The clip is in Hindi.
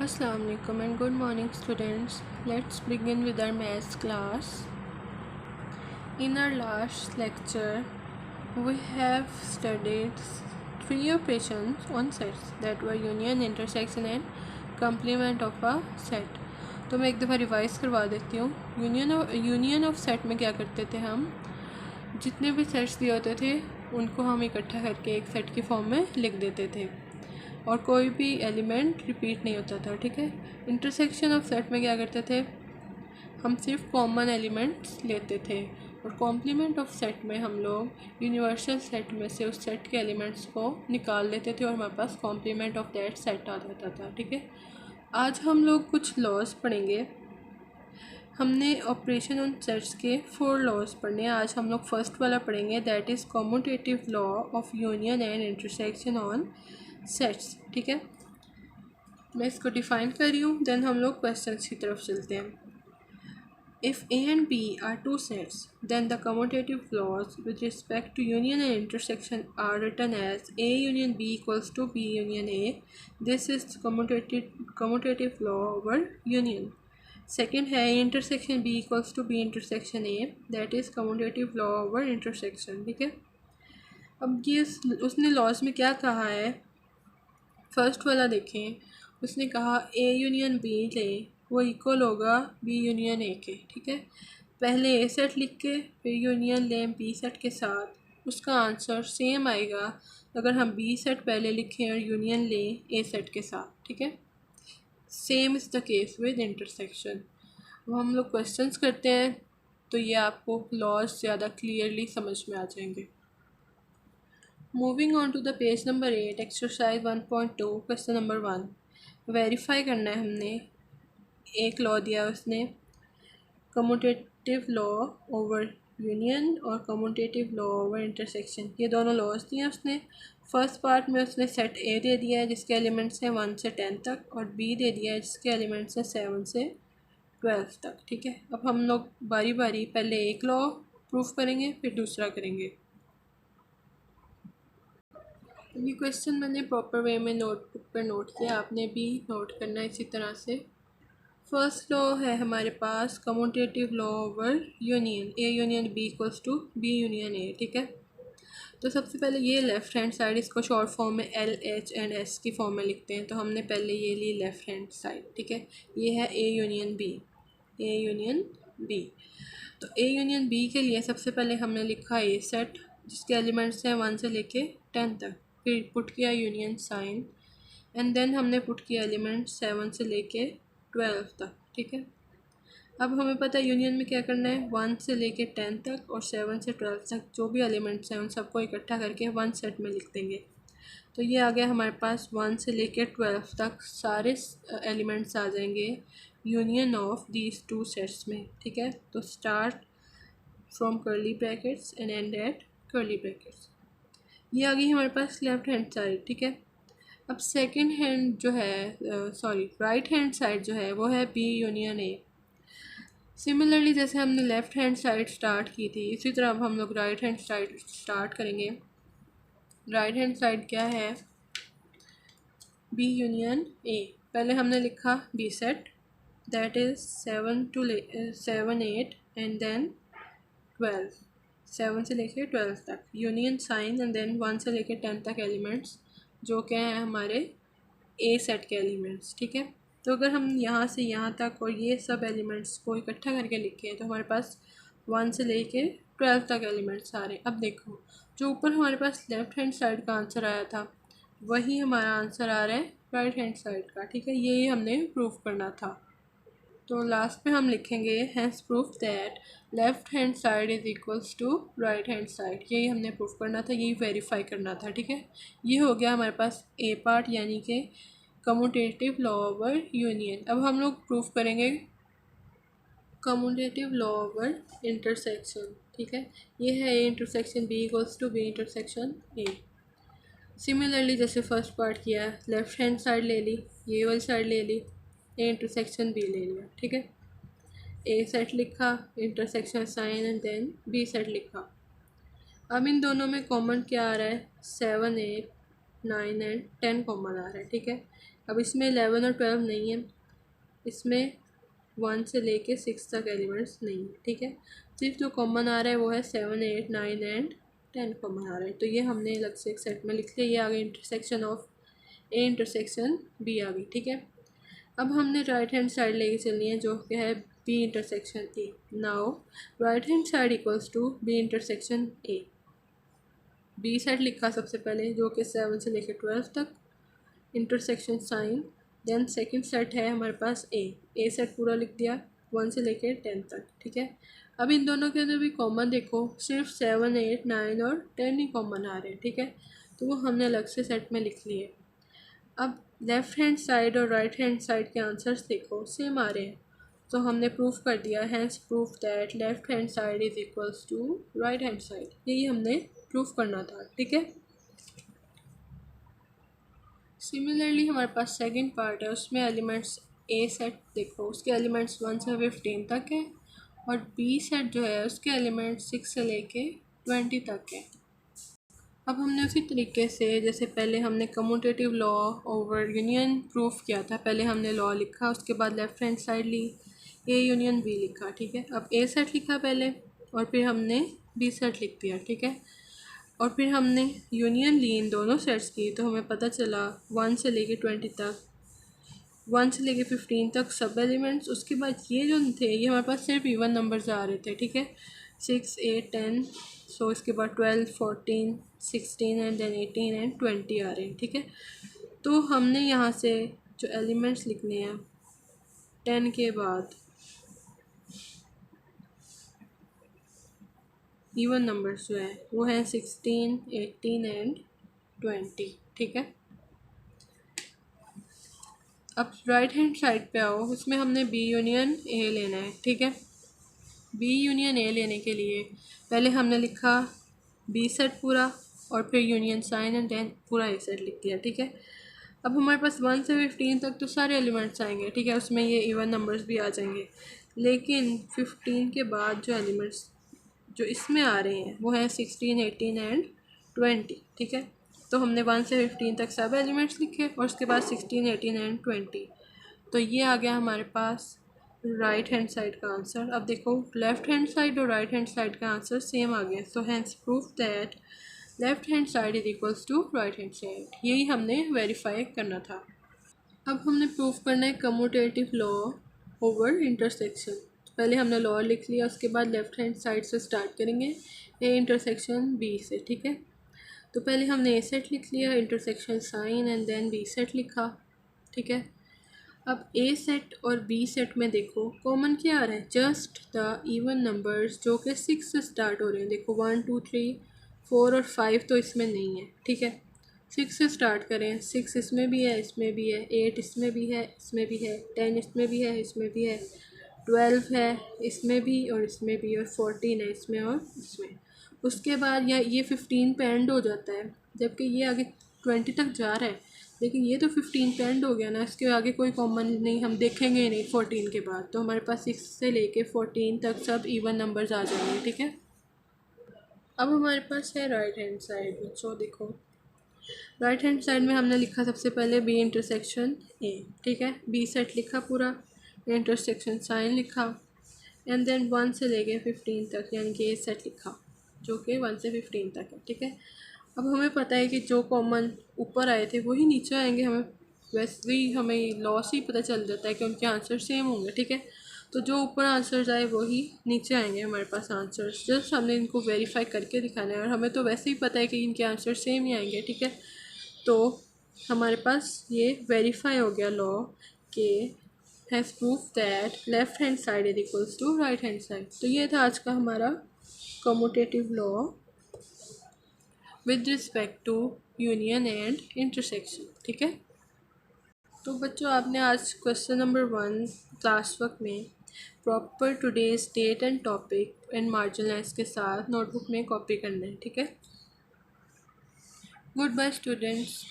Assalamu alaikum and good morning students. Let's begin with our maths class. In our last lecture, we have studied three operations on sets that were union, intersection and complement of a set. तो मैं एक दफ़ा रिवाइज करवा देती हूँ। यूनियन ऑफ सेट में क्या करते थे हम, जितने भी सेट्स दिए होते थे उनको हम इकट्ठा करके एक सेट की फॉर्म में लिख देते थे और कोई भी एलिमेंट रिपीट नहीं होता था। ठीक है। इंटरसेक्शन ऑफ सेट में क्या करते थे, हम सिर्फ कॉमन एलिमेंट्स लेते थे और कॉम्प्लीमेंट ऑफ सेट में हम लोग यूनिवर्सल सेट में से उस सेट के एलिमेंट्स को निकाल लेते थे और हमारे पास कॉम्प्लीमेंट ऑफ दैट सेट आ जाता था। ठीक है। आज हम लोग कुछ लॉज पढ़ेंगे। हमने ऑपरेशन ऑन सेट्स के 4 लॉज पढ़ने हैं। आज हम लोग फर्स्ट वाला पढ़ेंगे, that is commutative law of union and intersection on sets. ठीक है। मैं इसको डिफ़ाइन कर रही हूँ, देन हम लोग क्वेश्चंस की तरफ चलते हैं। If A and B are two sets, then the commutative laws with respect to union and intersection are written as A union B equals to B union A. This is commutative law over union. Second है intersection B equals to B intersection A, that is commutative law over intersection. ठीक है। अब ये उसने लॉज में क्या कहा है, फर्स्ट वाला देखें। उसने कहा ए यूनियन बी ले वो इक्वल होगा बी यूनियन ए के। ठीक है। पहले ए सेट लिख के फिर यूनियन लें बी सेट के साथ, उसका आंसर सेम आएगा अगर हम बी सेट पहले लिखें और यूनियन लें ए सेट के साथ। ठीक है। Same is the case with intersection. अब हम लोग क्वेश्चंस करते हैं तो ये आपको लॉज ज़्यादा क्लियरली समझ में आ जाएंगे। Moving on to the page number 8, exercise 1.2, question number 1। Verify करना है हमने, एक लॉ दिया उसने, कम्यूटेटिव लॉ ओवर यूनियन और कम्यूटेटिव लॉ ओवर इंटरसेक्शन, ये दोनों लॉज दिए उसने। फर्स्ट पार्ट में उसने सेट ए दे दिया है जिसके एलिमेंट्स हैं 1 से 10 तक और बी दे दिया है जिसके एलिमेंट्स हैं 7 से 12 तक। ठीक है। अब हम लोग बारी बारी पहले एक लॉ प्रूफ करेंगे फिर दूसरा करेंगे। ये क्वेश्चन मैंने प्रॉपर वे में नोटबुक पर नोट किया, आपने भी नोट करना है इसी तरह से। फर्स्ट लॉ है हमारे पास commutative law over union, A union B equals to B union A. ठीक है। तो सबसे पहले ये लेफ़्ट हैंड साइड, इसको शॉर्ट फॉर्म में एल एच एंड एस की फॉर्म में लिखते हैं, तो हमने पहले ये ली लेफ़्ट हैंड साइड। ठीक है। ये है A union B, A union B. तो ए यूनियन बी के लिए सबसे पहले हमने लिखा ए सेट जिसके एलिमेंट्स हैं 1 से लेके 10 तक, फिर पुट किया यूनियन साइन एंड देन हमने पुट किया एलिमेंट 7 से लेके 12 तक। ठीक है। अब हमें पता है यूनियन में क्या करना है, 1 से लेके 10 तक और 7 से 12 तक जो भी एलिमेंट्स हैं उन सबको इकट्ठा करके 1 सेट में लिख देंगे। तो ये आ गया हमारे पास 1 से लेके 12 तक सारे एलिमेंट्स आ जाएंगे union of these two sets में। ठीक है। तो start from curly brackets and end at curly brackets. ये आ गई हमारे पास लेफ्ट हैंड साइड। ठीक है। अब सेकंड हैंड जो है, राइट हैंड साइड जो है वो है बी यूनियन ए। सिमिलरली जैसे हमने लेफ़्ट हैंड साइड स्टार्ट की थी इसी तरह अब हम लोग राइट हैंड साइड स्टार्ट करेंगे। राइट हैंड साइड क्या है, बी यूनियन ए। पहले हमने लिखा B set that is 7 8 and then 12, 7 से लेके 12 तक, यूनियन साइन एंड देन 1 से लेके 10 तक एलिमेंट्स जो क्या हैं हमारे ए सेट के एलिमेंट्स। ठीक है। तो अगर हम यहाँ से यहाँ तक और ये सब एलिमेंट्स को इकट्ठा करके लिखें तो हमारे पास 1 से लेके 12 तक एलिमेंट्स आ रहे हैं। अब देखो जो ऊपर हमारे पास लेफ़्ट हैंड साइड का आंसर आया था वही हमारा आंसर आ रहा है राइट हैंड साइड का। ठीक है। यही हमने प्रूफ करना था। तो लास्ट में हम लिखेंगे hence proof that left hand side is equals to right hand side. यही हमने प्रूफ करना था, यही वेरीफाई करना था। ठीक है। ये हो गया हमारे पास ए पार्ट यानी कि कम्यूटेटिव लॉ ओवर यूनियन। अब हम लोग प्रूफ करेंगे कम्यूटेटिव लॉ ओवर इंटरसेक्शन। ठीक है। ये है A intersection B equals to B intersection A. Similarly जैसे फर्स्ट पार्ट किया, लेफ़्ट हैंड साइड ले ली, ये वाली साइड ले ली, ए इंटरसेक्शन बी ले लिया। ठीक है। ए सेट लिखा, intersection sign and then B set लिखा। अब इन दोनों में कॉमन क्या आ रहा है, 7 8 9 एंड 10 कॉमन आ रहा है। ठीक है। अब इसमें 11 और 12 नहीं है, इसमें 1 से लेके 6 तक एलिमेंट्स नहीं है, ठीक है। सिर्फ जो कॉमन आ रहा है वो है 7, 8, 9 एंड 10 कॉमन आ रहा है, तो ये हमने अलग से एक सेट में लिख लिया। ये आ गया intersection of A intersection B आ गई, ठीक है। अब हमने राइट हैंड साइड लेके चलनी है जो कि है B intersection A. Now right hand side equals to B intersection A. B set लिखा सबसे पहले जो कि 7 से लेकर 12 तक, intersection sign. Then second set है हमारे पास ए सेट पूरा लिख दिया 1 से लेकर 10 तक, ठीक है। अब इन दोनों के अंदर भी कॉमन देखो, सिर्फ 7, 8, 9 और 10 ही कॉमन आ रहे हैं, ठीक है, तो वो हमने अलग से सेट में लिख लिए। अब लेफ़्ट हैंड साइड और राइट हैंड साइड के आंसर्स देखो सेम आ रहे हैं, तो हमने प्रूफ कर दिया, hence proof that left hand side is equals to right hand side. यही हमने प्रूफ करना था, ठीक है। सिमिलरली हमारे पास सेकंड पार्ट है, उसमें एलिमेंट्स ए सेट देखो उसके एलिमेंट्स 1 से 15 तक है, और बी सेट जो है उसके एलिमेंट्स 6 से लेके 20 तक है। अब हमने उसी तरीके से जैसे पहले हमने commutative law over union proof किया था, पहले हमने लॉ लिखा उसके बाद लेफ़्ट हैंड साइड ली, ए यूनियन बी लिखा, ठीक है। अब ए सेट लिखा पहले और फिर हमने बी सेट लिख दिया, ठीक है, और फिर हमने यूनियन ली इन दोनों सेट्स की, तो हमें पता चला 1 से लेके 20 तक, 1 से लेके 15 तक सब एलिमेंट्स। उसके बाद ये जो थे ये हमारे पास सिर्फ इवन नंबर्स आ रहे थे, ठीक है, 6, 8, 10, सो इसके बाद 12, 14, 16 एंड देन 18 एंड 20 आ रहे हैं, ठीक है। तो हमने यहाँ से जो एलिमेंट्स लिखने हैं 10 के बाद इवन नंबर्स जो है वो हैं 16, 18 एंड 20, ठीक है। अब राइट हैंड साइड पे आओ, उसमें हमने बी यूनियन ए लेना है, ठीक है। बी यूनियन ए लेने के लिए पहले हमने लिखा बी सेट पूरा और फिर यूनियन साइन एंड देन पूरा ए सेट लिख दिया, ठीक है। अब हमारे पास 1 से 15 तक तो सारे एलिमेंट्स आएंगे, ठीक है, उसमें ये इवन नंबर्स भी आ जाएंगे, लेकिन 15 के बाद जो एलिमेंट्स जो इसमें आ रहे हैं वो हैं 16, 18 एंड 20, ठीक है। तो हमने 1 से 15 तक सब एलिमेंट्स लिखे और उसके बाद 16, 18 एंड 20, तो ये आ गया हमारे पास राइट हैंड साइड का आंसर। अब देखो लेफ़्ट हैंड साइड और राइट हैंड साइड का आंसर सेम आ गया, so hence proof that left hand side is equals to right hand side. यही हमने वेरीफाई करना था। अब हमने प्रूफ करना है कम्यूटेटिव लॉ ओवर इंटरसेक्शन। पहले हमने लॉ लिख लिया, उसके बाद लेफ़्ट हैंड साइड से स्टार्ट करेंगे ए इंटरसेक्शन बी से, ठीक है। तो पहले हमने ए सेट लिख लिया, intersection sign and then B set लिखा, ठीक है। अब ए सेट और बी सेट में देखो कॉमन क्या आ रहा है, जस्ट द इवन नंबर्स जो कि 6 से स्टार्ट हो रहे हैं। देखो 1, 2, 3, 4 और 5 तो इसमें नहीं है, ठीक है। 6 से स्टार्ट करें, 6 इसमें भी है, इसमें भी है, 8 इसमें भी है, इसमें भी है, 10 इसमें भी है, इसमें भी है, 12 है इसमें भी और इसमें भी, और 14 है इसमें और इसमें। उसके बाद ये 15 पे एंड हो जाता है, जबकि ये आगे 20 तक जा रहा है, लेकिन ये तो 15 पे एंड हो गया ना, इसके आगे कोई कॉमन नहीं, हम देखेंगे ही नहीं 14 के बाद, तो हमारे पास 6 से लेके 14 तक सब इवन नंबर्स आ जाएंगे, ठीक है। अब हमारे पास है राइट हैंड साइड। बच्चों देखो राइट हैंड साइड में हमने लिखा सबसे पहले बी इंटरसेक्शन ए, ठीक है, बी सेट लिखा पूरा, इंटरसेक्शन साइन लिखा एंड देन 1 से लेके 15 तक यानी कि ए सेट लिखा जो कि 1 से 15 तक है, ठीक है। अब हमें पता है कि जो कॉमन ऊपर आए थे वही नीचे आएंगे, हमें वैसे ही हमें लॉ से ही पता चल जाता है कि उनके आंसर सेम होंगे, ठीक है। तो जो ऊपर आंसर्स आए वही नीचे आएंगे हमारे पास आंसर्स, जस्ट हमने इनको वेरीफाई करके दिखाना है, और हमें तो वैसे ही पता है कि इनके आंसर सेम ही आएंगे, ठीक है। तो हमारे पास ये वेरीफाई हो गया लॉ के hence proof that left hand side is equals to right hand side. तो ये था आज का हमारा commutative law with respect to union and intersection, ठीक है। तो बच्चों आपने आज क्वेश्चन नंबर 1 क्लास वर्क में proper today's date and topic and marginalise के साथ नोटबुक में कॉपी करना है, ठीक है। Good bye students.